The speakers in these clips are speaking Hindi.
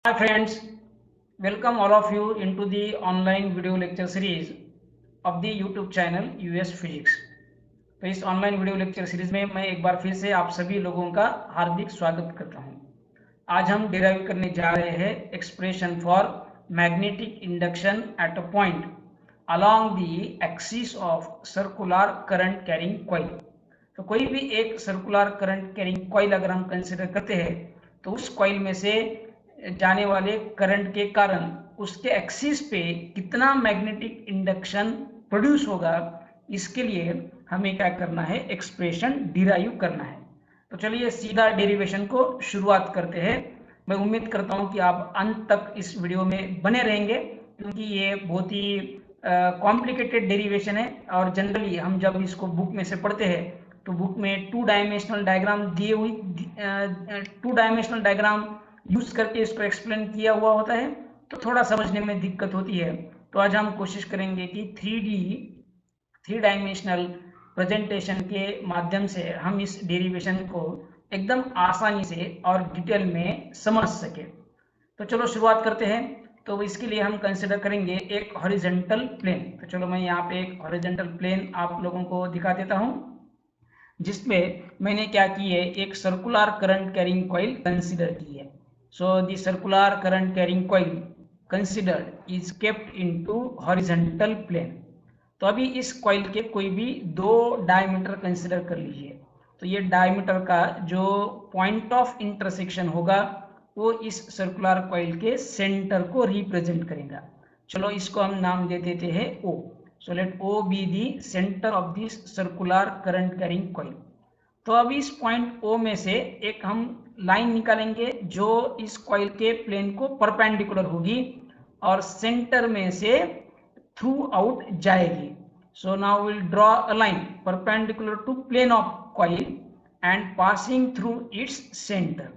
Hi friends, welcome all of you into the online video lecture series of the YouTube channel US Physics। तो इस ऑनलाइन वीडियो लेक्चर सीरीज में मैं एक बार फिर से आप सभी लोगों का हार्दिक स्वागत करता हूं। आज हम डिराइव करने जा रहे हैं expression for magnetic induction at a point along the axis of circular current carrying coil. तो कोई भी एक सर्कुलर करंट कैरिंग कॉइल अगर हम कंसिडर करते हैं तो उस कॉइल में से जाने वाले करंट के कारण उसके एक्सिस पे कितना मैग्नेटिक इंडक्शन प्रोड्यूस होगा, इसके लिए हमें क्या करना है, एक्सप्रेशन डिराइव करना है। तो चलिए सीधा डेरिवेशन को शुरुआत करते हैं। मैं उम्मीद करता हूं कि आप अंत तक इस वीडियो में बने रहेंगे क्योंकि ये बहुत ही कॉम्प्लिकेटेड डेरिवेशन है और जनरली हम जब इसको बुक में से पढ़ते हैं तो बुक में टू डायमेंशनल डायग्राम यूज करके इसको एक्सप्लेन किया हुआ होता है, तो थोड़ा समझने में दिक्कत होती है। तो आज हम कोशिश करेंगे कि थ्री डायमेंशनल प्रेजेंटेशन के माध्यम से हम इस डेरिवेशन को एकदम आसानी से और डिटेल में समझ सके। तो चलो शुरुआत करते हैं। तो इसके लिए हम कंसिडर करेंगे एक हॉरिजॉन्टल प्लेन। तो चलो मैं यहाँ पे एक हॉरिजॉन्टल प्लेन आप लोगों को दिखा देता हूँ जिसमें मैंने क्या की है, एक circular current carrying coil consider की है। So the circular current carrying coil considered is kept into horizontal plane. तो अभी इस कॉइल के कोई भी दो डायमीटर कंसिडर कर लीजिए। तो ये डायमीटर का जो पॉइंट ऑफ इंटरसेक्शन होगा वो इस सर्कुलर कॉइल के सेंटर को रिप्रेजेंट करेगा। चलो इसको हम नाम दे देते हैं ओ। So let O be the center of this circular current carrying coil। तो अब इस पॉइंट O में से एक हम लाइन निकालेंगे जो इस कॉइल के प्लेन को परपेंडिकुलर होगी और सेंटर में से थ्रू आउट जाएगी। So now will draw a line perpendicular to plane of coil and passing through its centre.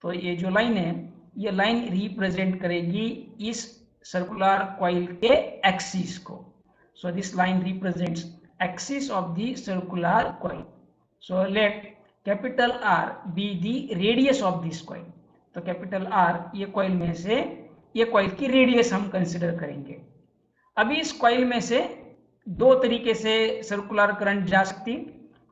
तो ये जो लाइन है ये लाइन रिप्रेजेंट करेगी इस सर्कुलर कॉइल के एक्सिस को। So this line represents axis of the circular coil। So let capital R be the radius of this coil। तो capital R ये coil में से ये coil की radius हम consider करेंगे। अभी इस coil में से दो तरीके से circular current जा सकती,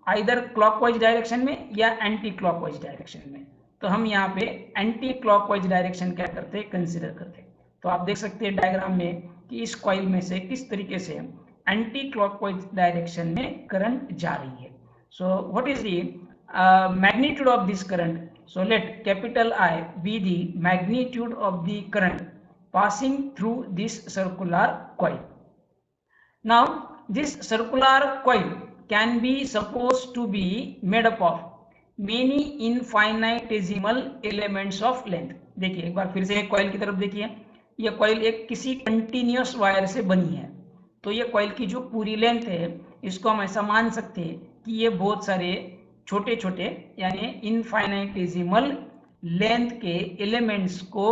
आइदर clockwise डायरेक्शन में या एंटी क्लॉकवाइज डायरेक्शन में। तो हम यहाँ पे एंटी क्लॉकवाइज डायरेक्शन क्या करते, कंसिडर करते। तो आप देख सकते हैं डायग्राम में कि इस कॉइल में से किस तरीके से एंटी क्लॉकवाइज डायरेक्शन में करंट जा रही है। So what is the magnitude of this current. So let capital I be the magnitude of the current passing through this circular coil। Now this circular coil can be supposed to be made up of many infinitesimal elements of length। देखिए एक बार फिर से कॉइल की तरफ देखिए, ये कॉइल एक किसी कंटिन्यूअस वायर से बनी है। तो ये कॉइल की जो पूरी लेंथ है इसको हम ऐसा मान सकते हैं कि ये बहुत सारे छोटे छोटे यानी इनफाइनाइटेसिमल लेंथ के एलिमेंट्स को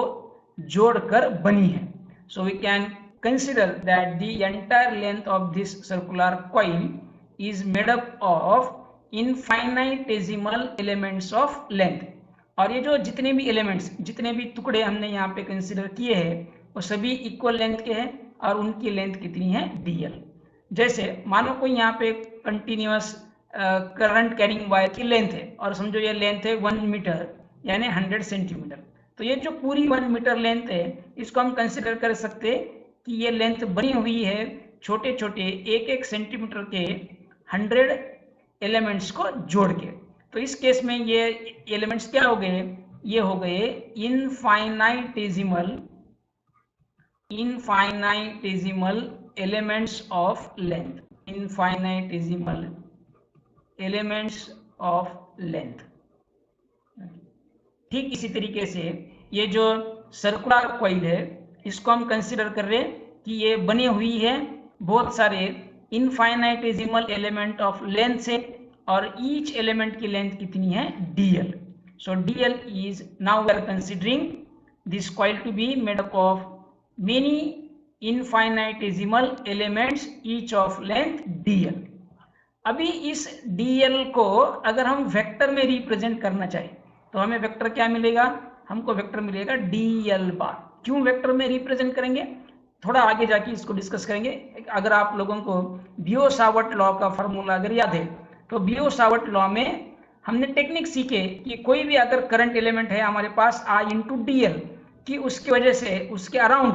जोड़कर बनी है। So we can consider that the entire length of this circular coil is made up of infinitesimal elements of length। और ये जो जितने भी एलिमेंट्स, जितने भी टुकड़े हमने यहाँ पे कंसिडर किए हैं वो सभी इक्वल लेंथ के हैं और उनकी लेंथ कितनी है, dl। जैसे मानो कोई यहाँ पे कंटिन्यूअस करंट कैरिंग वायर की लेंथ है और समझो ये लेंथ है 1 मीटर यानी 100 सेंटीमीटर। तो ये जो पूरी 1 मीटर लेंथ है इसको हम कंसिडर कर सकते हैं कि ये लेंथ बनी हुई है छोटे छोटे एक एक सेंटीमीटर के 100 एलिमेंट्स को जोड़ के। तो इस केस में ये एलिमेंट्स क्या हो गए, ये हो गए infinitesimal elements of length, infinitesimal elements of length. ठीक इसी तरीके से ये जो सर्कुलर कॉइल है इसको हम कंसिडर कर रहे हैं कि ये बनी हुई है बहुत सारे इनफाइनाइटेसिमल एलिमेंट ऑफ लेंथ से और ईच एलिमेंट की लेंथ कितनी है, dl। So dl is now we are considering this coil to be made up of many infinitesimal elements each of length dl। अभी इस dl को अगर हम वेक्टर में रिप्रेजेंट करना चाहें तो हमें वेक्टर क्या मिलेगा, हमको वेक्टर मिलेगा dl बार। क्यों वेक्टर में रिप्रेजेंट करेंगे, थोड़ा आगे जाके इसको डिस्कस करेंगे। अगर आप लोगों को बियो-सावर्ट लॉ का फॉर्मूला अगर याद है, तो बियो-सावर्ट लॉ में हमने टेक्निक सीखे कि कोई भी अगर करंट एलिमेंट है हमारे पास I × dl, कि उसकी वजह से उसके अराउंड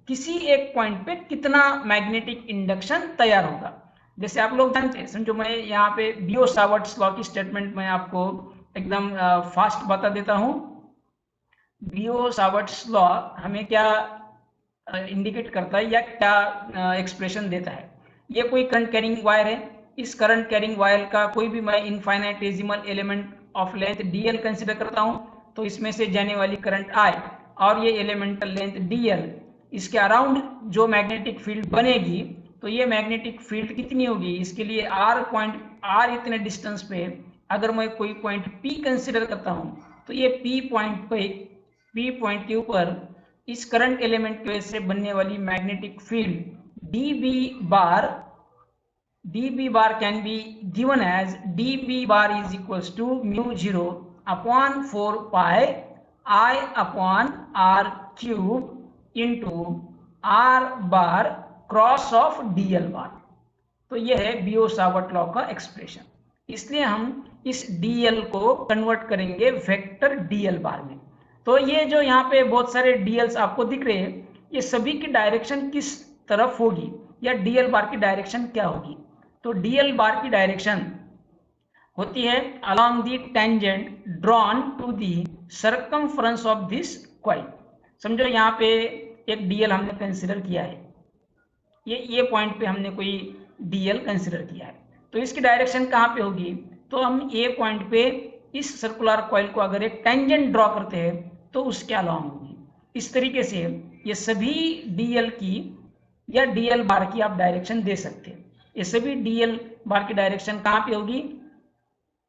किसी एक पॉइंट पे कितना मैग्नेटिक इंडक्शन तैयार होगा। जैसे आप लोग जानते हैं, समझो मैं यहाँ पे बियो-सावर्ट्स लॉ की स्टेटमेंट में आपको एकदम फास्ट बता देता हूँ। बियो-सावर्ट्स लॉ हमें क्या इंडिकेट करता है या क्या एक्सप्रेशन देता है। ये कोई करंट कैरिंग वायर है, इस करंट कैरिंग वायर का कोई भी मैं infinitesimal element of length dl consider करता हूँ, तो इसमें से जाने वाली करंट I और ये एलिमेंटल लेंथ dl, इसके अराउंड जो मैग्नेटिक फील्ड बनेगी, तो ये मैग्नेटिक फील्ड कितनी होगी, इसके लिए r इतने डिस्टेंस पे अगर मैं कोई पॉइंट P कंसिडर करता हूँ, तो ये P पॉइंट के ऊपर इस करंट एलिमेंट की वजह से बनने वाली magnetic field dB bar can be given as dB bar is equals to μ0 upon 4 pi I upon r cube into r bar cross of dl बार। तो यह है बियो-सावर्ट लॉ का एक्सप्रेशन। इसलिए हम इस dl को कन्वर्ट करेंगे वेक्टर dl बार में। तो ये जो यहाँ पे बहुत सारे dls आपको दिख रहे हैं, ये सभी की डायरेक्शन किस तरफ होगी या dl बार की डायरेक्शन क्या होगी। तो dl बार की डायरेक्शन होती है along the tangent drawn to the circumference of this coil। समझो यहाँ पे एक dl हमने कंसिडर किया है, ये पॉइंट पे हमने कोई dl कंसिडर किया है, तो इसकी डायरेक्शन कहाँ पे होगी, तो हम ए पॉइंट पे इस सर्कुलर कॉइल को अगर एक टेंजेंट ड्रॉ करते हैं तो उसके अलॉन्ग होगी। इस तरीके से ये सभी dl की या dl बार की आप डायरेक्शन दे सकते हैं। ये सभी dl बार की डायरेक्शन कहाँ पे होगी,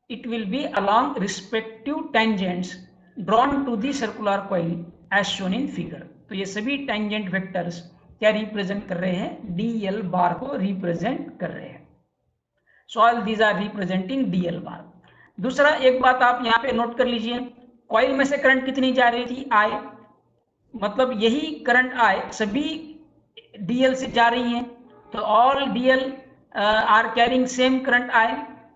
it will be along respective tangents drawn to the circular coil as shown in figure. तो ये सभी टेंजेंट वेक्टर्स क्या रिप्रेजेंट कर रहे हैं, dl बार को रिप्रेजेंट कर रहे हैं। So all these are representing dl bar. दूसरा एक बात आप यहाँ पे नोट कर लीजिए, कॉइल में से करंट कितनी जा रही थी, I, मतलब यही करंट I सभी dl से जा रही है, तो all dl are carrying same current I।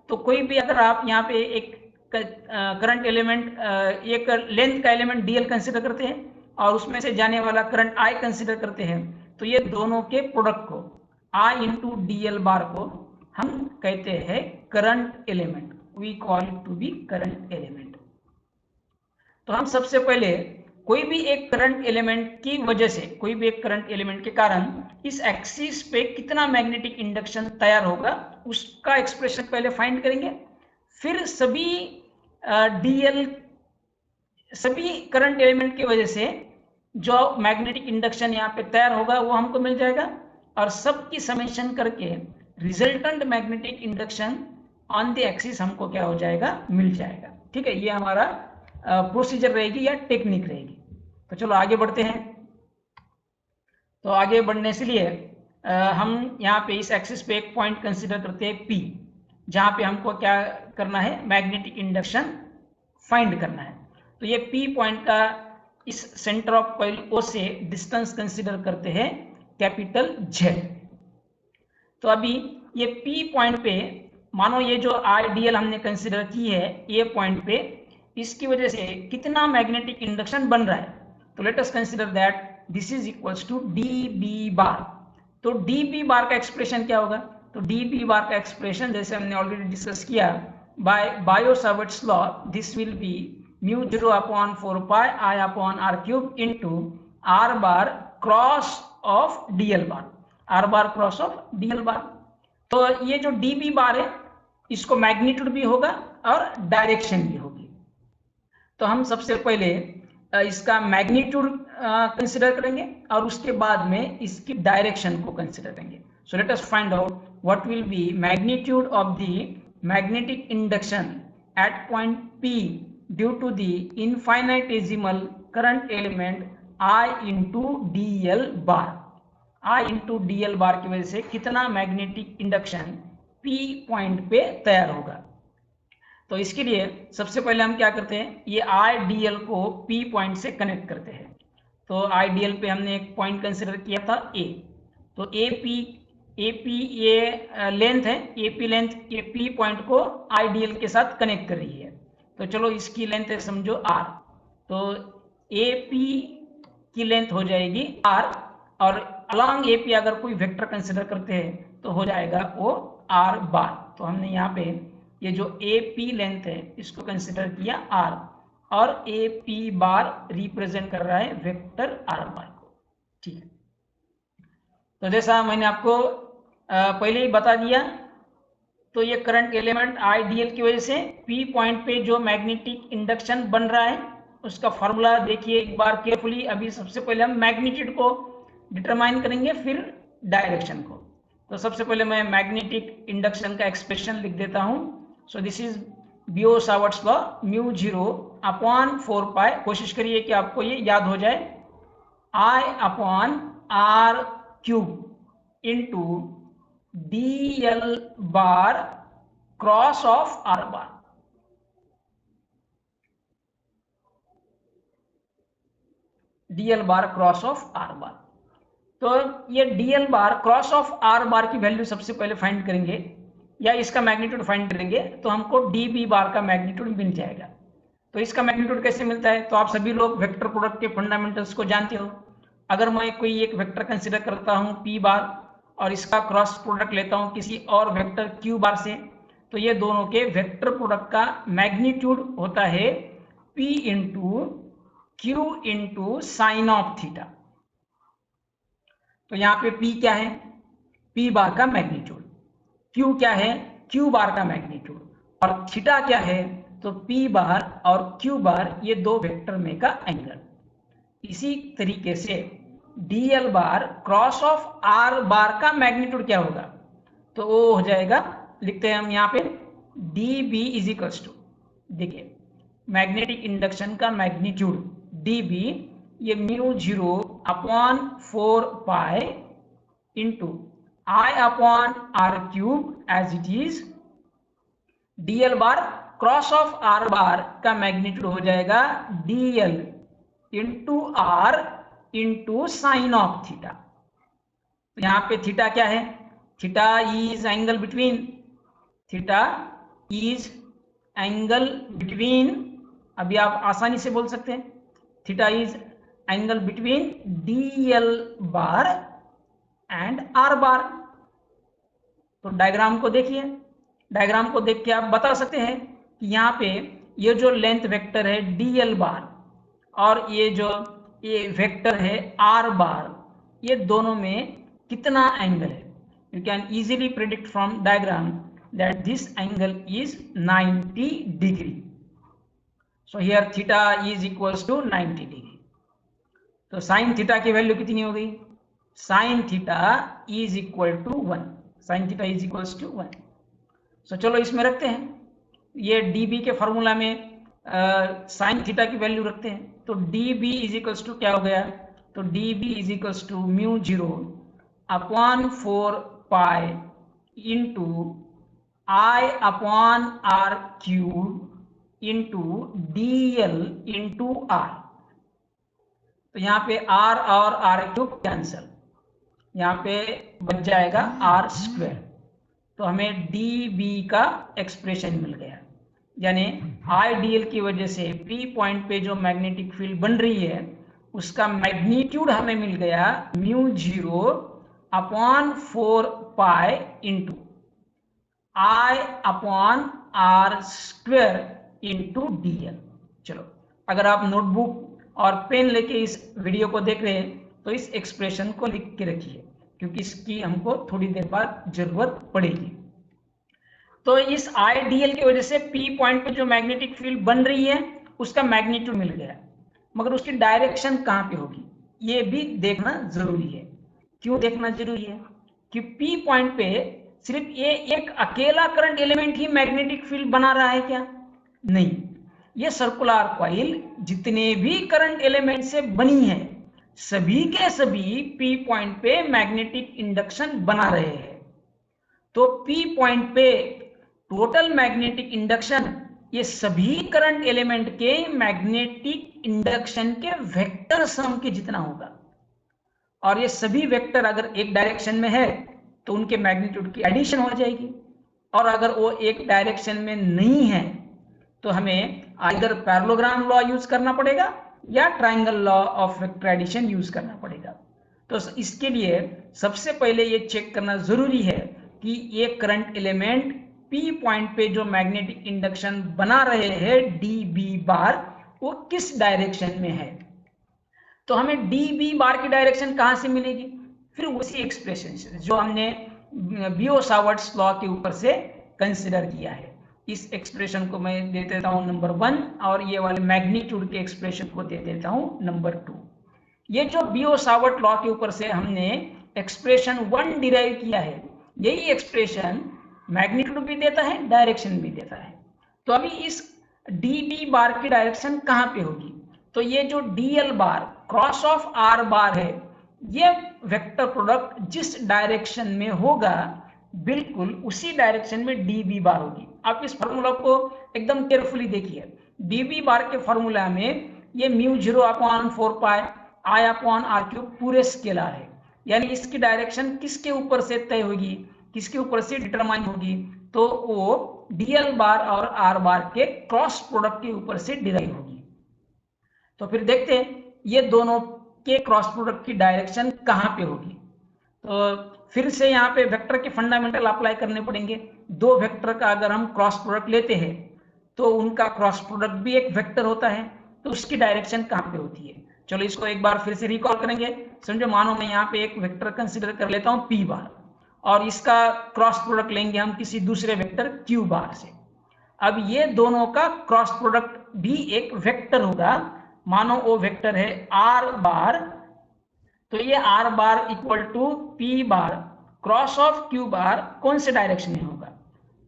तो कोई भी अगर आप यहाँ पे एक करंट एलिमेंट, एक लेंथ का एलिमेंट dl कंसिडर करते हैं और उसमें से जाने वाला करंट I कंसिडर करते हैं, तो ये दोनों के प्रोडक्ट को I × dl बार को हम कहते हैं current element, we call it to be current element. तो हम सबसे पहले कोई भी एक करंट एलिमेंट की वजह से, कोई भी एक करंट एलिमेंट के कारण इस एक्सिस पे कितना मैग्नेटिक इंडक्शन तैयार होगा उसका एक्सप्रेशन पहले फाइंड करेंगे। फिर सभी dl, सभी करंट एलिमेंट की वजह से जो मैग्नेटिक इंडक्शन यहाँ पे तैयार होगा वो हमको मिल जाएगा, और सबकी समेशन करके resultant magnetic induction on the axis हमको क्या हो जाएगा, मिल जाएगा। ठीक है, ये हमारा प्रोसीजर रहेगी या टेक्निक रहेगी। तो चलो आगे बढ़ते हैं। तो आगे बढ़ने से लिए हम यहाँ पे इस एक्सिस पे एक पॉइंट कंसिडर करते हैं P, जहाँ पे हमको क्या करना है, मैग्नेटिक इंडक्शन फाइंड करना है। तो ये P पॉइंट का इस सेंटर ऑफ कॉइल O से डिस्टेंस कंसिडर करते हैं कैपिटल Z। तो अभी ये P पॉइंट पे मानो ये जो dl हमने कंसिडर की है ये पॉइंट पे, इसकी वजह से कितना मैग्नेटिक इंडक्शन बन रहा है। तो let us consider that this is equals to dB bar. तो dB बार का एक्सप्रेशन क्या होगा, तो dB बार का एक्सप्रेशन जैसे हमने ऑलरेडी डिस्कस किया by Biot Savart's law, this will be μ0 upon 4 pi I upon r cube into r bar cross of dl bar, r bar cross of dl बार। तो ये जो dB बार है इसको मैग्नीट्यूड भी होगा और डायरेक्शन भी होगी। तो हम सबसे पहले इसका मैग्नीट्यूड कंसिडर करेंगे और उसके बाद में इसकी डायरेक्शन को कंसिडर करेंगे। So let us find out what will be magnitude of the magnetic induction at point P due to the infinitesimal current element I × dl bar. I × dl bar की वजह से कितना मैग्नेटिक इंडक्शन P पॉइंट पे तैयार होगा। तो इसके लिए सबसे पहले हम क्या करते हैं, ये आईडीएल को पी पॉइंट से कनेक्ट करते हैं। तो आईडीएल पे हमने एक पॉइंट कंसिडर किया था ए, तो एपी ये लेंथ है, एपी लेंथ ये पी पॉइंट को आईडीएल के साथ कनेक्ट कर रही है। तो चलो इसकी लेंथ है समझो आर, तो एपी की लेंथ हो जाएगी आर, और अलॉन्ग एपी अगर कोई वेक्टर कंसिडर करते हैं तो हो जाएगा वो आर बार। तो हमने यहाँ पे ये जो एपी लेंथ है इसको कंसिडर किया आर, और एपी बार रिप्रेजेंट कर रहा है वेक्टर आर बार को। ठीक है, तो जैसा मैंने आपको पहले ही बता दिया, तो ये करंट एलिमेंट आईडीएल की वजह से पी पॉइंट पे जो मैग्नेटिक इंडक्शन बन रहा है उसका फॉर्मूला देखिए एक बार केयरफुली। अभी सबसे पहले हम मैग्नीट्यूड को डिटरमाइन करेंगे, फिर डायरेक्शन को। तो सबसे पहले मैं मैग्नेटिक इंडक्शन का एक्सप्रेशन लिख देता हूं। So this is Biot Savart's law, mu 0 upon 4 pi. कोशिश करिए कि आपको ये याद हो जाए, I upon R cube into DL bar cross of R bar. DL bar cross of R bar. तो ये DL bar cross of R bar की वैल्यू सबसे पहले फाइंड करेंगे, या इसका मैग्नीट्यूड फाइंड करेंगे, तो हमको DB बार का मैग्नीट्यूड मिल जाएगा। तो इसका मैग्नीट्यूड कैसे मिलता है, तो आप सभी लोग वेक्टर प्रोडक्ट के फंडामेंटल्स को जानते हो। अगर मैं कोई एक वेक्टर कंसिडर करता हूं P बार, और इसका क्रॉस प्रोडक्ट लेता हूं किसी और वेक्टर Q बार से, तो ये दोनों के वेक्टर प्रोडक्ट का मैग्नीट्यूड होता है P into Q into sine of theta. तो यहाँ पे P क्या है, P बार का मैग्नीट्यूड, Q क्या है, Q बार का मैग्नीट्यूड, और थीटा क्या है, तो P बार और Q बार ये दो वेक्टर में का एंगल। इसी तरीके से DL bar cross of R bar का मैग्नीट्यूड क्या होगा, तो वो हो जाएगा, लिखते हैं हम यहाँ पे DB इज इक्वल्स टू, देखिए मैग्नेटिक इंडक्शन का मैग्नीट्यूड DB ये mu 0 upon 4 pi into I upon R cube as it is, DL bar cross of R bar का मैग्नीट्यूड हो जाएगा DL into R into sine of theta. तो यहाँ पे थीटा क्या है, theta is angle between, theta is angle between, अभी आप आसानी से बोल सकते हैं theta is angle between DL bar and R बार। तो डायग्राम को देखिए, डायग्राम को देख के आप बता सकते हैं कि यहाँ पे ये जो लेंथ वेक्टर है DL बार और ये वेक्टर है R बार, ये दोनों में कितना एंगल है। You can easily predict from diagram that this angle is 90 degree. So here theta is equals to 90 degree. तो साइन थीटा की वैल्यू कितनी हो गई, sine theta is equal to 1, sine theta is equals to 1। So चलो इसमें रखते हैं, ये DB के फॉर्मूला में साइन थीटा की वैल्यू रखते हैं। तो DB इज इक्वल्स टू क्या हो गया, तो DB is equals to mu 0 upon 4 pi into I upon R cube into DL into R। तो यहाँ पे R और आर क्यूब कैंसल, यहाँ पे बच जाएगा R स्क्वायर। तो हमें DB का एक्सप्रेशन मिल गया, यानी आईडीएल की वजह से P पॉइंट पे जो मैग्नेटिक फील्ड बन रही है उसका मैग्नीट्यूड हमें मिल गया mu 0 upon 4 pi into I upon R square into DL। चलो अगर आप नोटबुक और पेन लेके इस वीडियो को देख रहे हैं तो इस एक्सप्रेशन को लिख के रखिए, क्योंकि इसकी हमको थोड़ी देर बाद जरूरत पड़ेगी। तो इस आईडीएल की वजह से P पॉइंट पे जो मैग्नेटिक फील्ड बन रही है उसका मैग्नीट्यूड मिल गया, मगर उसकी डायरेक्शन कहाँ पे होगी ये भी देखना जरूरी है। क्यों देखना जरूरी है, कि P पॉइंट पे सिर्फ ये एक अकेला करंट एलिमेंट ही मैग्नेटिक फील्ड बना रहा है क्या, नहीं, ये सर्कुलर कॉइल जितने भी करंट एलिमेंट से बनी है सभी के सभी P पॉइंट पे मैग्नेटिक इंडक्शन बना रहे हैं। तो P पॉइंट पे टोटल मैग्नेटिक इंडक्शन ये सभी करंट एलिमेंट के मैग्नेटिक इंडक्शन के वेक्टर सम के जितना होगा, और ये सभी वेक्टर अगर एक डायरेक्शन में है तो उनके मैग्नीट्यूड की एडिशन हो जाएगी, और अगर वो एक डायरेक्शन में नहीं है तो हमें आइदर पैरेललोग्राम लॉ यूज करना पड़ेगा या triangle law of vector addition use करना पड़ेगा। तो इसके लिए सबसे पहले ये चेक करना जरूरी है कि ये करंट एलिमेंट P पॉइंट पे जो मैग्नेटिक इंडक्शन बना रहे हैं dB बार, वो किस डायरेक्शन में है। तो हमें dB बार की डायरेक्शन कहां से मिलेगी, फिर उसी एक्सप्रेशन से जो हमने बियो-सावर्ट्स लॉ के ऊपर से कंसिडर किया है। इस एक्सप्रेशन को मैं दे देता हूं नंबर 1 और ये वाले मैग्नीट्यूड के एक्सप्रेशन को दे देता हूं नंबर 2। ये जो बियो-सावर्ट लॉ के ऊपर से हमने एक्सप्रेशन 1 डिराइव किया है, यही एक्सप्रेशन मैग्नीट्यूड भी देता है, डायरेक्शन भी देता है। तो अभी इस dB बार की डायरेक्शन कहां पे होगी, तो ये जो dl bar cross of r बार है, ये वेक्टर प्रोडक्ट जिस डायरेक्शन में होगा बिल्कुल उसी डायरेक्शन में dB बार होगी। आप इस फॉर्मूला को एकदम केयरफुली देखिए। dB बार के फॉर्मूला में ये μ0/4π I/r³ पूरे स्केलर है, यानी इसकी डायरेक्शन किसके ऊपर से तय होगी, किसके ऊपर से डिटरमाइन होगी, तो वो dl बार और r बार के क्रॉस प्रोडक्ट के ऊपर से डिराइव होगी। तो फिर देखते हैं ये दोनों के क्रॉस प्रोडक्ट की डायरेक्शन कहां पे होगी। तो फिर से यहाँ पे वेक्टर के फंडामेंटल अप्लाई करने पड़ेंगे। दो वेक्टर का अगर हम क्रॉस प्रोडक्ट लेते हैं तो उनका क्रॉस प्रोडक्ट भी एक वेक्टर होता है, तो उसकी डायरेक्शन कहां पे होती है। चलो इसको एक बार फिर से रिकॉल करेंगे। समझो, मानो मैं यहाँ पे एक वेक्टर कंसिडर कर लेता हूँ P बार, और इसका क्रॉस प्रोडक्ट लेंगे हम किसी दूसरे वेक्टर Q बार से। अब ये दोनों का क्रॉस प्रोडक्ट भी एक वेक्टर होगा, मानो वो वेक्टर है R बार, तो ये R bar equal to P bar cross of Q bar कौन से डायरेक्शन में होगा,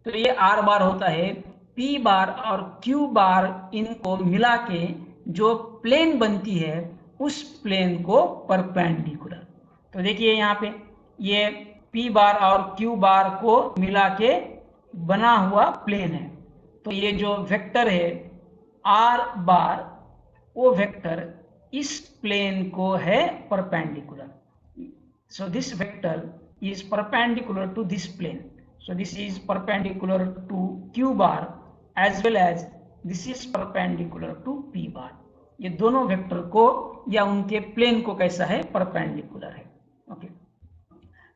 तो ये R बार होता है P बार और Q बार, इनको मिला के जो प्लेन बनती है उस प्लेन को परपेंडिकुलर। तो देखिए यहाँ पे ये P बार और Q बार को मिला के बना हुआ प्लेन है, तो ये जो वेक्टर है R बार, वो वेक्टर इस प्लेन को है perpendicular. So this vector is perpendicular to this plane, so this is perpendicular to Q bar as well as this is perpendicular to P bar। ये दोनों वेक्टर को या उनके प्लेन को कैसा है, परपेंडिकुलर है। ओके,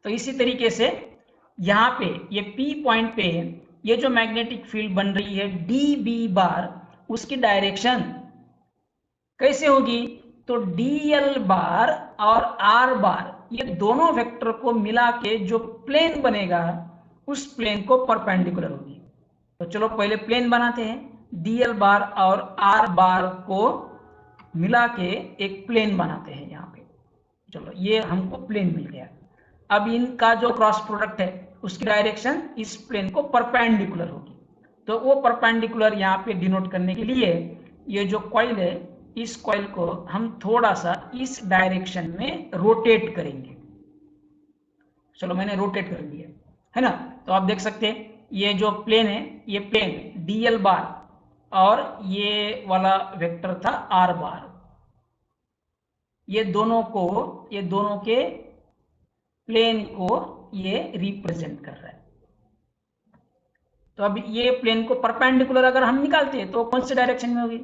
तो इसी तरीके से यहाँ पे ये P पॉइंट पे ये जो मैग्नेटिक फील्ड बन रही है dB बार, उसकी डायरेक्शन कैसे होगी, तो dl बार और r बार ये दोनों वेक्टर को मिला के जो प्लेन बनेगा उस प्लेन को परपेंडिकुलर होगी। तो चलो पहले प्लेन बनाते हैं, dl बार और r बार को मिला के एक प्लेन बनाते हैं यहाँ पे। चलो ये हमको प्लेन मिल गया। अब इनका जो क्रॉस प्रोडक्ट है उसकी डायरेक्शन इस प्लेन को परपेंडिकुलर होगी, तो वो परपेंडिकुलर यहाँ पे डिनोट करने के लिए ये जो कॉइल है, इस कॉइल को हम थोड़ा सा इस डायरेक्शन में रोटेट करेंगे। चलो मैंने रोटेट कर दिया है ना। तो आप देख सकते हैं ये जो प्लेन है, ये प्लेन dl बार और ये वाला वेक्टर था r बार, ये दोनों के प्लेन को ये रिप्रेजेंट कर रहा है। तो अब ये प्लेन को परपेंडिकुलर अगर हम निकालते हैं तो कौन से डायरेक्शन में होगी,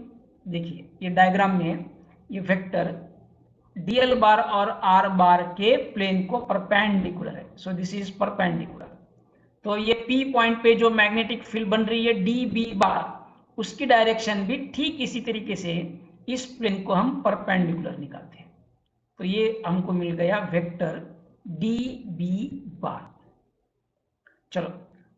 देखिए ये डायग्राम में ये वेक्टर dl बार और r बार के प्लेन को परपेंडिकुलर है, सो दिस इज परपेंडिकुलर। तो ये P पॉइंट पे जो मैग्नेटिक फील्ड बन रही है dB बार, उसकी डायरेक्शन भी ठीक इसी तरीके से इस प्लेन को हम परपेंडिकुलर निकालते हैं। तो ये हमको मिल गया वेक्टर dB बार। चलो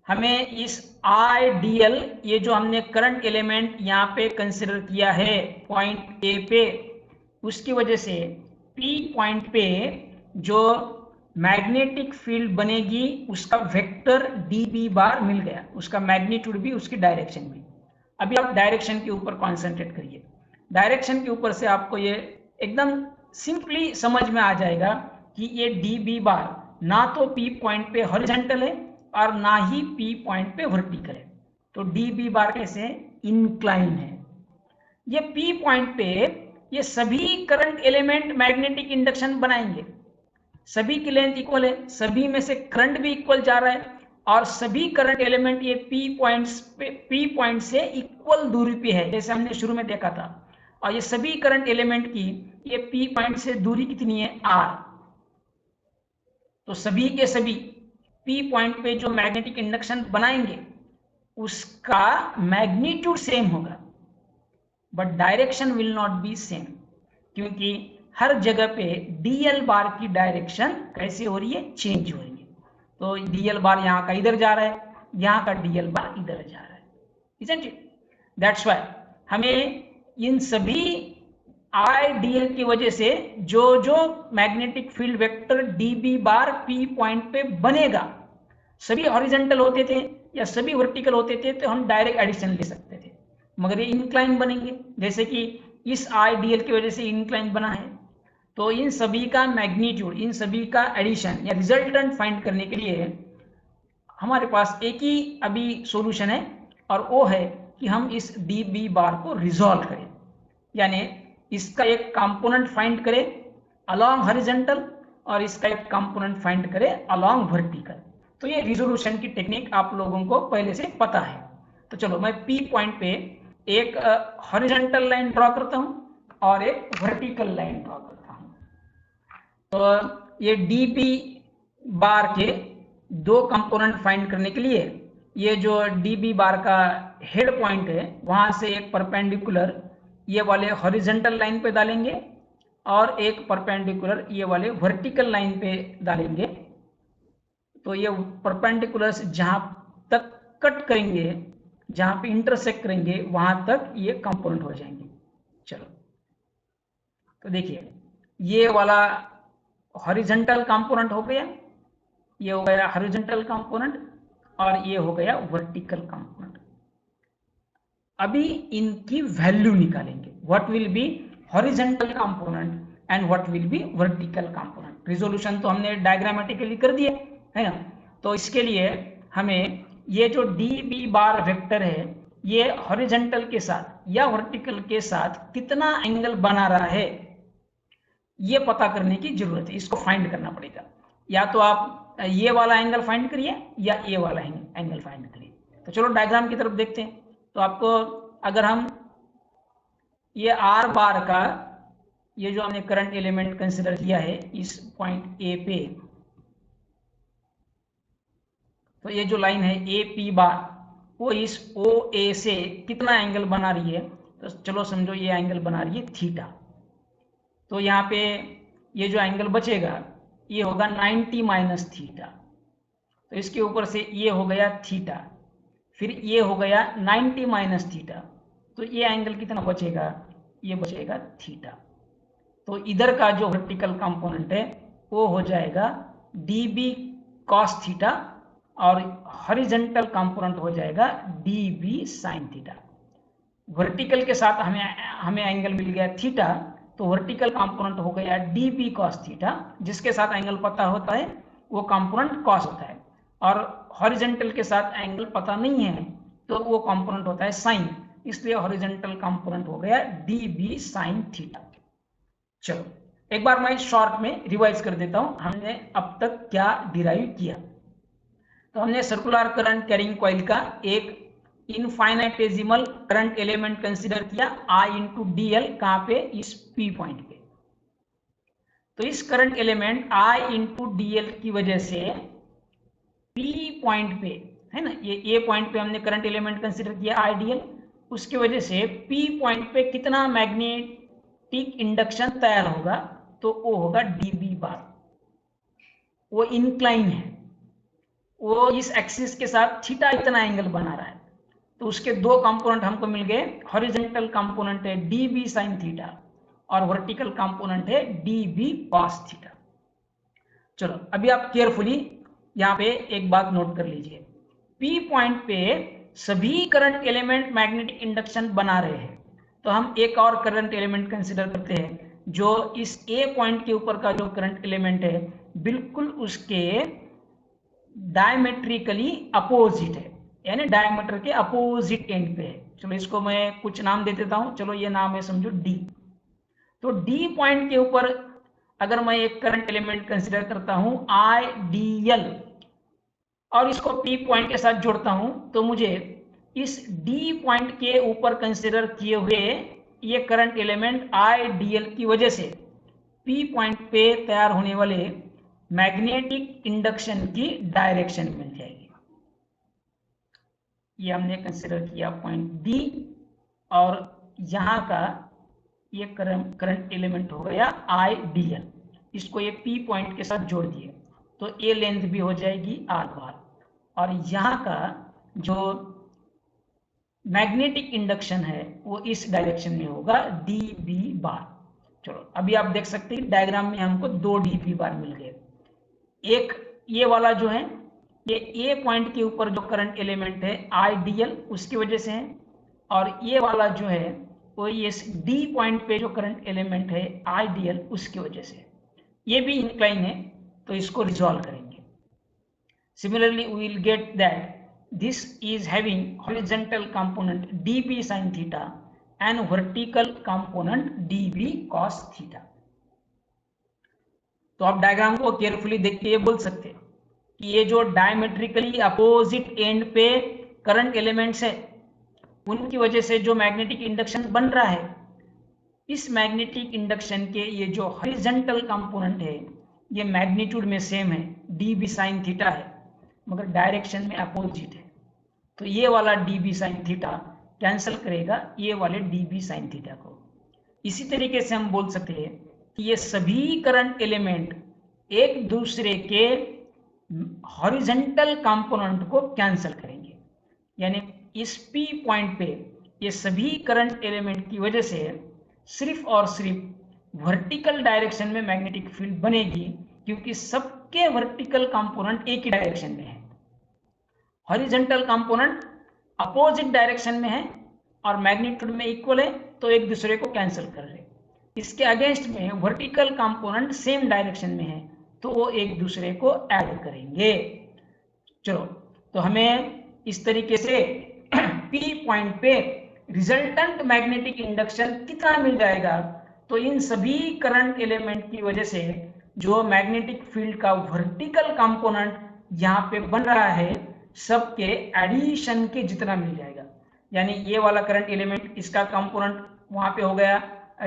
हमें इस IDL, ये जो हमने करंट एलिमेंट यहाँ पे कंसिडर किया है पॉइंट A पे, उसकी वजह से P पॉइंट पे जो मैग्नेटिक फील्ड बनेगी उसका वेक्टर dB बार मिल गया, उसका मैग्नीट्यूड भी उसकी डायरेक्शन भी। अभी आप डायरेक्शन के ऊपर कॉन्सेंट्रेट करिए। डायरेक्शन के ऊपर से आपको ये एकदम सिंपली समझ में आ जाएगा कि ये dB बार ना तो P पॉइंट पे हॉरिजॉन्टल है और ना ही P पॉइंट पे वर्टिकल है। तो dB बार कैसे है, इंक्लाइन है। ये P पॉइंट पे ये सभी करंट एलिमेंट मैग्नेटिक इंडक्शन बनाएंगे, सभी की लेंथ इक्वल है, सभी में से करंट भी इक्वल जा रहा है और सभी करंट एलिमेंट ये P पॉइंट से इक्वल दूरी पे है, जैसे हमने शुरू में देखा था। और ये सभी करंट एलिमेंट की ये P पॉइंट से दूरी कितनी है, R। तो सभी के सभी P पॉइंट पे जो मैग्नेटिक इंडक्शन बनाएंगे उसका मैग्नीट्यूड सेम होगा, but direction will not be same, क्योंकि हर जगह पे dl बार की डायरेक्शन कैसे हो रही है, चेंज हो रही है। तो dl बार यहाँ का इधर जा रहा है, यहाँ का dl बार इधर जा रहा है, isn't it? That's why हमें इन सभी IDL की वजह से जो जो मैग्नेटिक फील्ड वेक्टर dB बार P पॉइंट पे बनेगा, सभी हॉरिजॉन्टल होते थे या सभी वर्टिकल होते थे तो हम डायरेक्ट एडिशन ले सकते थे, मगर ये इंक्लाइन बनेंगे, जैसे कि इस IDL की वजह से इंक्लाइन बना है। तो इन सभी का मैग्नीट्यूड, इन सभी का एडिशन या रिजल्टेंट फाइंड करने के लिए हमारे पास एक ही अभी सॉल्यूशन है, और वो है कि हम इस dB बार को रिजॉल्व करें, यानी इसका एक कंपोनेंट फाइंड करें अलोंग हॉरिजॉन्टल और इसका एक कंपोनेंट फाइंड करें अलोंग वर्टिकल। तो ये रिजोल्यूशन की टेक्निक आप लोगों को पहले से पता है। तो चलो मैं P पॉइंट पे एक हॉरिजॉन्टल लाइन ड्रॉ करता हूं और एक वर्टिकल लाइन ड्रॉ करता हूं। तो ये dB बार के दो कंपोनेंट फाइंड करने के लिए ये जो dB बार का हेड पॉइंट है वहां से एक परपेंडिकुलर ये वाले हॉरिजॉन्टल लाइन पे डालेंगे और एक परपेंडिकुलर ये वाले वर्टिकल लाइन पे डालेंगे। तो ये परपेंडिकुलर्स जहां तक कट करेंगे, जहां पे इंटरसेक्ट करेंगे वहां तक ये कंपोनेंट हो जाएंगे। चलो तो देखिए ये वाला हॉरिजॉन्टल कंपोनेंट हो गया, ये हो गया हॉरिजॉन्टल कंपोनेंट और ये हो गया वर्टिकल कंपोनेंट। अभी इनकी वैल्यू निकालेंगे, what will B horizontal component and what will B vertical component. Resolution तो हमने डायग्रामेटिकली कर दिया है ना। तो इसके लिए हमें ये जो dB बार वेक्टर है ये हॉरिजॉन्टल के साथ या वर्टिकल के साथ कितना एंगल बना रहा है ये पता करने की जरूरत है, इसको फाइंड करना पड़ेगा। या तो आप ये वाला एंगल फाइंड करिए या ये वाला एंगल फाइंड करिए। तो चलो डायग्राम की तरफ देखते हैं। तो आपको अगर हम ये R बार का ये जो हमने करंट एलिमेंट कंसिडर किया है इस पॉइंट A पे, तो ये जो लाइन है AP बार वो इस OA से कितना एंगल बना रही है, तो चलो समझो ये एंगल बना रही है थीटा। तो यहाँ पे ये जो एंगल बचेगा ये होगा 90 माइनस थीटा। तो इसके ऊपर से ये हो गया थीटा, फिर ये हो गया 90 माइनस थीटा, तो ये एंगल कितना बचेगा, ये बचेगा थीटा। तो इधर का जो वर्टिकल कंपोनेंट है वो हो जाएगा dB cos थीटा और हॉरिजॉन्टल कंपोनेंट हो जाएगा dB sin थीटा। वर्टिकल के साथ हमें एंगल मिल गया थीटा, तो वर्टिकल कंपोनेंट हो गया dB cos थीटा, जिसके साथ एंगल पता होता है वो कंपोनेंट cos होता है, और हॉरिजॉन्टल के साथ एंगल पता नहीं है तो वो कंपोनेंट होता है sin, इसलिए हॉरिजॉन्टल कंपोनेंट हो गया dB sin थीटा। चलो एक बार मैं शॉर्ट में रिवाइज कर देता हूं हमने अब तक क्या डिराइव किया। तो हमने सर्कुलर करंट कैरिंग कॉइल का एक इनफाइनाइटेसिमल करंट एलिमेंट कंसीडर किया I इंटू DL, कहां पे, इस P पॉइंट पे। तो इस current element I into DL की वजह से P पॉइंट पे है ना, ये A पॉइंट पे हमने करंट एलिमेंट कंसीडर किया IDL, उसकी वजह से P पॉइंट पे कितना मैग्नेटिक इंडक्शन तैयार होगा, तो वो होगा dB बार। वो इंक्लाइन है, वो इस एक्सिस के साथ थीटा इतना एंगल बना रहा है, तो उसके दो कंपोनेंट हमको मिल गए। हॉरिजॉन्टल कंपोनेंट है dB sin थीटा और वर्टिकल कंपोनेंट है dB cos थीटा। चलो अभी आप केयरफुली यहाँ पे एक बात नोट कर लीजिए, P पॉइंट पे सभी करंट एलिमेंट मैग्नेटिक इंडक्शन बना रहे हैं, तो हम एक और करंट एलिमेंट कंसिडर करते हैं जो इस A पॉइंट के ऊपर का जो करंट एलिमेंट है बिल्कुल उसके डायमेट्रिकली अपोजिट है, यानी डायमीटर के अपोजिट एंड पे है। चलो इसको मैं कुछ नाम दे देता हूं। चलो ये नाम है समझो डी। तो डी पॉइंट के ऊपर अगर मैं एक करंट एलिमेंट कंसीडर करता हूं आईडीएल और इसको पी पॉइंट के साथ जोड़ता हूं, तो मुझे इस डी पॉइंट के ऊपर कंसीडर किए हुए ये करंट एलिमेंट आईडीएल की वजह से पी पॉइंट पे तैयार होने वाले मैग्नेटिक इंडक्शन की डायरेक्शन मिल जाएगी। ये हमने कंसीडर किया पॉइंट डी, और यहां का ये करंट एलिमेंट हो गया आईडीएल। इसको ये पी पॉइंट के साथ जोड़ दिए तो ए लेंथ भी हो जाएगी आर बार, और यहाँ का जो मैग्नेटिक इंडक्शन है वो इस डायरेक्शन में होगा डी बी बार। चलो अभी आप देख सकते हैं डायग्राम में हमको दो डी बी बार मिल गए। एक ये वाला जो है ये ए पॉइंट के ऊपर जो करंट एलिमेंट है आईडीएल उसकी वजह से है, और ये वाला जो है वो इस डी पॉइंट पे जो करंट एलिमेंट है आईडीएल उसकी वजह से। ये भी इंक्लाइन है तो इसको रिजॉल्व करेंगे। Similarly we will get that this is having horizontal component dB sin theta and vertical component dB cos theta। तो आप डायग्राम को केयरफुली देख के ये बोल सकते हैं कि ये जो डायमेट्रिकली अपोजिट एंड पे करंट एलिमेंट्स है उनकी वजह से जो मैग्नेटिक इंडक्शन बन रहा है, इस मैग्नेटिक इंडक्शन के ये जो हॉरिजॉन्टल कंपोनेंट है ये मैग्नीट्यूड में सेम है, dB sin थीटा है, मगर डायरेक्शन में अपोजिट है। तो ये वाला dB sin थीटा कैंसिल करेगा ये वाले dB sin थीटा को। इसी तरीके से हम बोल सकते हैं कि ये सभी करंट एलिमेंट एक दूसरे के हॉरिजॉन्टल कंपोनेंट को कैंसिल करेंगे, यानी इस P पॉइंट पे ये सभी करंट एलिमेंट की वजह से सिर्फ और सिर्फ वर्टिकल डायरेक्शन में मैग्नेटिक फील्ड बनेगी, क्योंकि सबके वर्टिकल कंपोनेंट एक ही डायरेक्शन में है। हॉरिजॉन्टल कंपोनेंट अपोजिट डायरेक्शन में है और मैग्नीट्यूड में इक्वल है तो एक दूसरे को कैंसिल कर रहे। इसके अगेंस्ट में वर्टिकल कंपोनेंट सेम डायरेक्शन में है तो वो एक दूसरे को ऐड करेंगे। चलो तो हमें इस तरीके से P पॉइंट पे रिजल्टेंट मैग्नेटिक इंडक्शन कितना मिल जाएगा, तो इन सभी करंट एलिमेंट की वजह से जो मैग्नेटिक फील्ड का वर्टिकल कंपोनेंट यहाँ पे बन रहा है सबके एडिशन के जितना मिल जाएगा। यानी ये वाला करंट एलिमेंट इसका कंपोनेंट वहां पे हो गया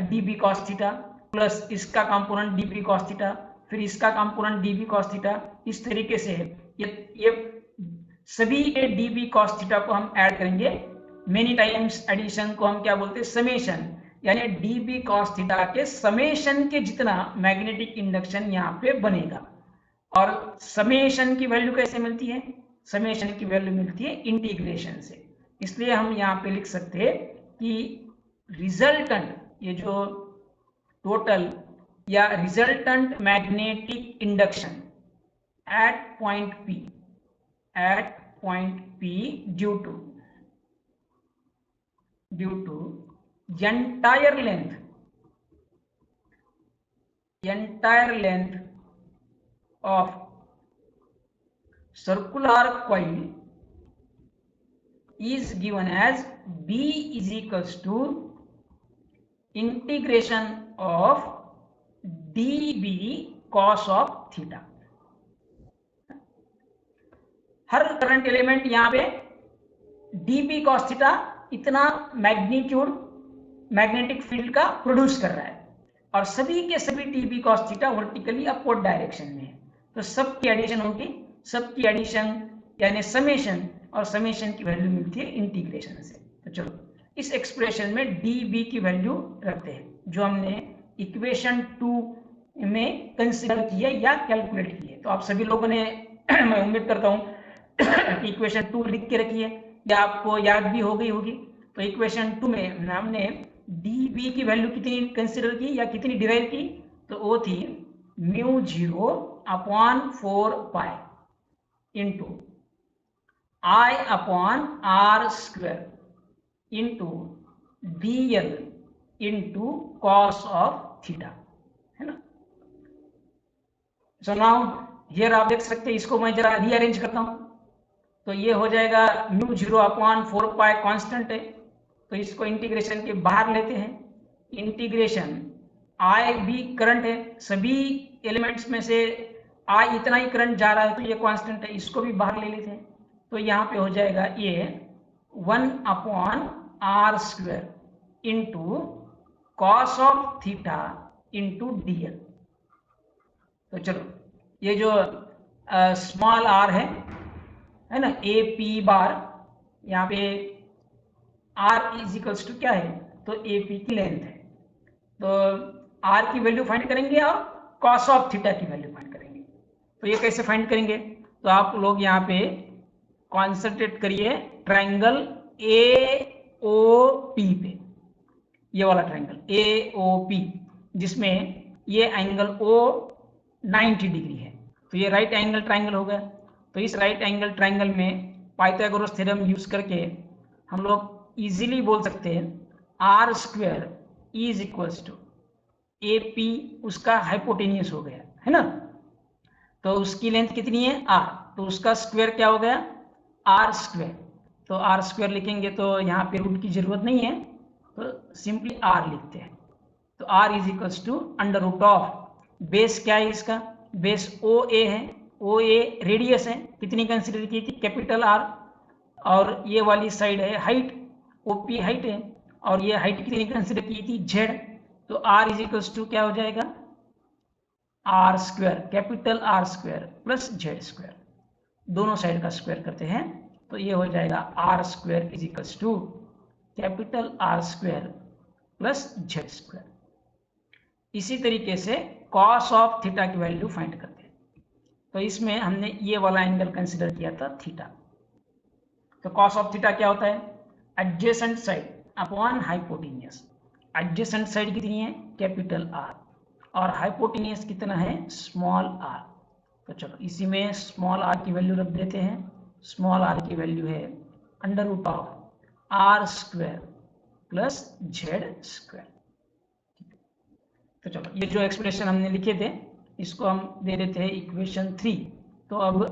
dB cos थीटा प्लस इसका कंपोनेंट dB cos थीटा, फिर इसका कंपोनेंट dB cos थीटा। इस तरीके से ये सभी के dB cos थीटा को हम ऐड करेंगे। मेनी टाइम्स एडिशन को हम क्या बोलते हैं, समेशन, यानी dB cos थीटा के समेशन के जितना मैग्नेटिक इंडक्शन यहाँ पे बनेगा। और समेशन की वैल्यू कैसे मिलती है, समेशन की वैल्यू मिलती है इंटीग्रेशन से। इसलिए हम यहाँ पे लिख सकते हैं कि रिजल्टेंट, ये जो टोटल या resultant magnetic induction at point P due to entire length of circular coil is given as B is equals to integration of dB cos of theta। Her current element यहाँ पे dB cos थीटा इतना मैग्नीट्यूड मैग्नेटिक फील्ड का प्रोड्यूस कर रहा है, और सभी के सभी dB cos theta vertically upward direction में है। तो सबकी एडिशन होगी, सबकी एडिशन यानी समेशन, और समेशन की वैल्यू मिलती है इंटीग्रेशन से। तो चलो इस एक्सप्रेशन में dB की वैल्यू रखते हैं जो हमने इक्वेशन 2 में कंसीडर किया या कैलकुलेट किए। तो आप सभी लोगों ने मैं उम्मीद करता हूँ इक्वेशन 2 लिख के रखी है या आपको याद भी हो गई होगी। तो इक्वेशन 2 में हमने dB की वैल्यू कितनी कंसीडर की या कितनी डिराइव की, तो वो थी μ0 upon 4π into I upon r square into dl into cos of theta, है ना। सो नाउ हियर आप देख सकते हैं, इसको मैं जरा रीअरेंज करता हूं तो ये हो जाएगा μ0 अपॉन 4π कांस्टेंट है, तो इसको इंटीग्रेशन के बाहर लेते हैं। इंटीग्रेशन आई भी करंट है, सभी एलिमेंट्स में से आई इतना ही करंट जा रहा है तो ये कांस्टेंट है, इसको भी बाहर ले लेते हैं। तो यहाँ पे हो जाएगा ये 1/r² into cos of theta into dl। तो चलो ये जो स्मॉल r है ना, ए पी बार, यहाँ पे r इज इक्वल्स टू क्या है, तो ए पी की लेंथ है। तो r की वैल्यू फाइंड करेंगे और कॉस ऑफ थीटा की वैल्यू फाइंड करेंगे। तो ये कैसे फाइंड करेंगे, तो आप लोग यहाँ पे कॉन्सेंट्रेट करिए ट्रायंगल AOP पे, ये वाला ट्रायंगल AOP, जिसमें ये एंगल O 90 डिग्री है। तो ये राइट एंगल ट्रायंगल हो गया। तो इस राइट एंगल ट्रायंगल में पाइथागोरस थ्योरम यूज करके हम लोग इजीली बोल सकते हैं r² is equals to AP, उसका हाइपोटेनियस हो गया है ना, तो उसकी लेंथ कितनी है r, तो उसका स्क्वायर क्या हो गया r²। तो r² लिखेंगे तो यहाँ पे रूट की जरूरत नहीं है, तो सिंपली r लिखते हैं। तो r is equals to under root of, base क्या है इसका, बेस OA है, OA रेडियस है, कितनी कंसिडर की थी कैपिटल R, और ये वाली साइड है हाइट, OP हाइट है, और ये हाइट कितनी कंसिडर की थी Z। तो R इज इक्वल्स टू क्या हो जाएगा r², capital R² plus Z², दोनों साइड का स्क्वायर करते हैं तो ये हो जाएगा r² is equals to capital R² plus Z²। इसी तरीके से कॉस ऑफ थीटा की वैल्यू फाइंड करते हैं। तो इसमें हमने ये वाला एंगल कंसिडर किया था थीटा। तो कॉस ऑफ थीटा क्या होता है, adjacent side upon hypotenuse. Adjacent side कितनी है कैपिटल R, और हाइपोटेनियस कितना है स्मॉल r। तो चलो इसी में स्मॉल r की वैल्यू रख देते हैं। स्मॉल r की वैल्यू है under root of r² plus Z²। तो चलो ये जो एक्सप्रेशन हमने लिखे थे इसको हम दे देते हैं इक्वेशन 3। तो अब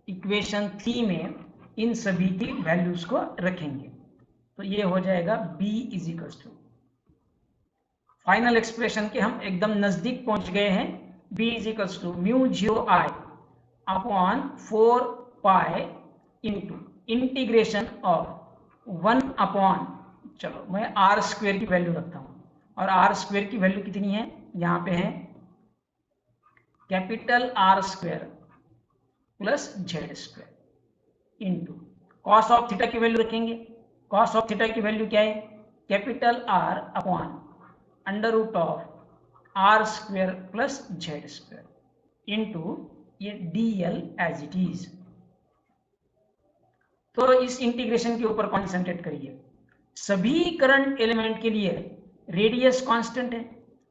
इक्वेशन 3 में इन सभी की वैल्यूज को रखेंगे। तो ये हो जाएगा b is equal to, final expression के हम एकदम नजदीक पहुंच गए हैं। b is equal to μ0I upon 4 pi into integration of 1 upon, चलो मैं r² की वैल्यू रखता हूं, और r² की वैल्यू कितनी है यहाँ पे है capital R² plus Z² into cos of theta की वैल्यू रखेंगे। कॉस ऑफ थीटा की वैल्यू क्या है capital R upon under root of R² plus Z² into ये dl एज इट इज। तो इस इंटीग्रेशन के ऊपर कॉन्सेंट्रेट करिए। सभी करंट एलिमेंट के लिए रेडियस कांस्टेंट है,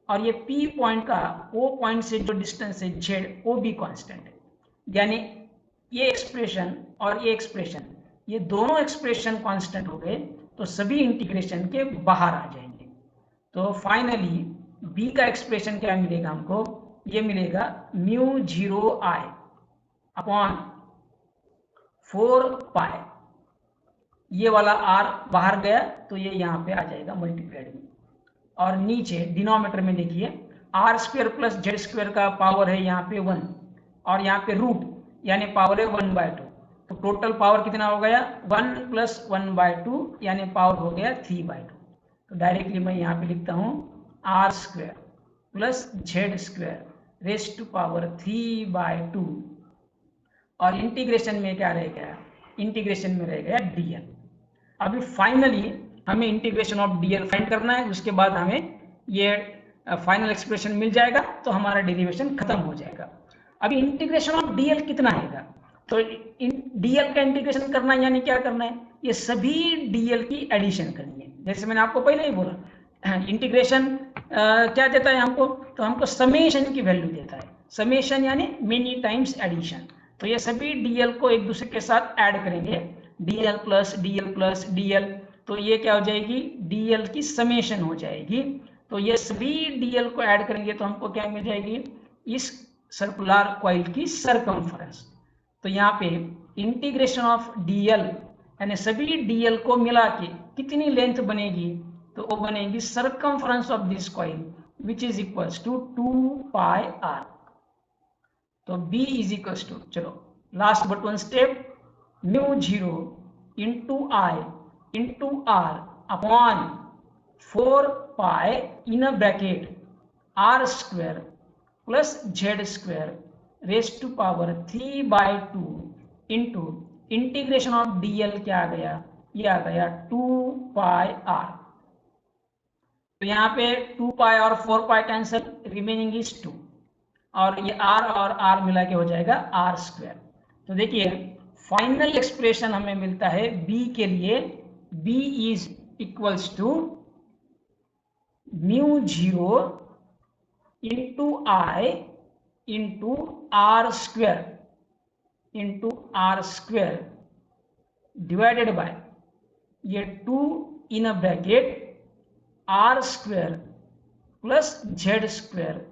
और ये P पॉइंट का O पॉइंट से जो डिस्टेंस है Z, वो भी कांस्टेंट है। यानी ये एक्सप्रेशन और ये एक्सप्रेशन, ये दोनों एक्सप्रेशन कांस्टेंट हो गए तो सभी इंटीग्रेशन के बाहर आ जाएंगे। तो फाइनली B का एक्सप्रेशन क्या मिलेगा हमको, ये मिलेगा μ0I अपॉन 4 पाई, ये वाला R बाहर गया तो ये यहाँ पे आ जाएगा मल्टीप्लाइड में, और नीचे डिनोमिनेटर में देखिए R² प्लस Z² का पावर है यहाँ पे 1, और यहाँ पे रूट यानी पावर है 1/2। तो टोटल पावर कितना हो गया 1 प्लस 1/2 यानी पावर हो गया 3/2। तो डायरेक्टली मैं यहाँ पे लिखता हूँ R² plus Z² raise to power 3/2, और इंटीग्रेशन में क्या रह गया, इंटीग्रेशन में रह गया dl। अभी फाइनली हमें इंटीग्रेशन ऑफ dl फाइंड करना है, उसके बाद हमें ये फाइनल एक्सप्रेशन मिल जाएगा तो हमारा डेरिवेशन खत्म हो जाएगा। अभी इंटीग्रेशन ऑफ dl कितना आएगा, तो dl का इंटीग्रेशन करना यानी क्या करना है, ये सभी dl की एडिशन करनी है। जैसे मैंने आपको पहले ही बोला इंटीग्रेशन क्या देता है हमको, तो हमको समेशन की वैल्यू देता है। समेशन यानी मेनी टाइम्स एडिशन। तो ये सभी dl को एक दूसरे के साथ ऐड करेंगे, dl plus dl plus dl, तो ये क्या हो जाएगी dl की समेशन हो जाएगी। तो ये सभी dl को ऐड करेंगे तो हमको क्या मिल जाएगी, इस सर्कुलर कॉइल की सरकमफरेंस। तो यहाँ पे इंटीग्रेशन ऑफ dl यानी सभी dl को मिला के कितनी लेंथ बनेगी, तो वो बनेगी circumference of this coil which is equals to 2πr। तो B इज इक्वल्स टू, चलो last but one step, μ0 into I into R upon 4π in bracket R square plus Z square raise to power 3/2 into integration of DL क्या आ गया, ये आ गया 2πr। तो यहाँ पे 2π और 4π कैंसिल, रिमेनिंग इज 2, और ये R और R मिला के हो जाएगा R स्क्वायर। तो देखिए फाइनल एक्सप्रेशन हमें मिलता है B के लिए, B is equals to μ0 into I into R square divided by ये 2 in a bracket R square plus Z square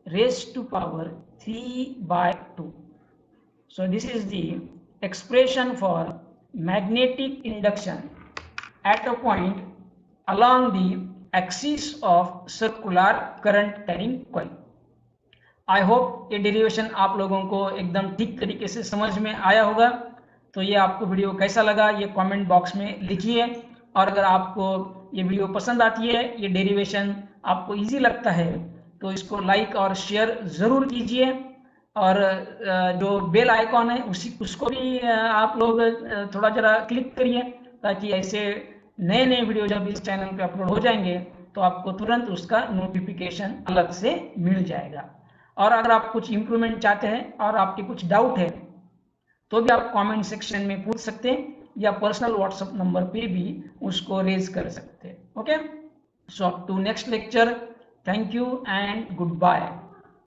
raised to power 3/2. So this is the expression for magnetic induction at a point along the axis of circular current carrying coil. I hope ये डेरिवेशन आप लोगों को एकदम ठीक तरीके से समझ में आया होगा। तो ये आपको वीडियो कैसा लगा ये कमेंट बॉक्स में लिखिए, और अगर आपको ये वीडियो पसंद आती है, ये डेरिवेशन आपको इजी लगता है, तो इसको लाइक और शेयर ज़रूर कीजिए, और जो बेल आइकॉन है उसको भी आप लोग थोड़ा जरा क्लिक करिए, ताकि ऐसे नए नए वीडियो जब इस चैनल पे अपलोड हो जाएंगे तो आपको तुरंत उसका नोटिफिकेशन अलग से मिल जाएगा। और अगर आप कुछ इम्प्रूवमेंट चाहते हैं और आपके कुछ डाउट है तो भी आप कमेंट सेक्शन में पूछ सकते हैं, या पर्सनल व्हाट्सएप नंबर पे भी उसको रेज कर सकते हैं। Okay, so up to next lecture, thank you and good bye.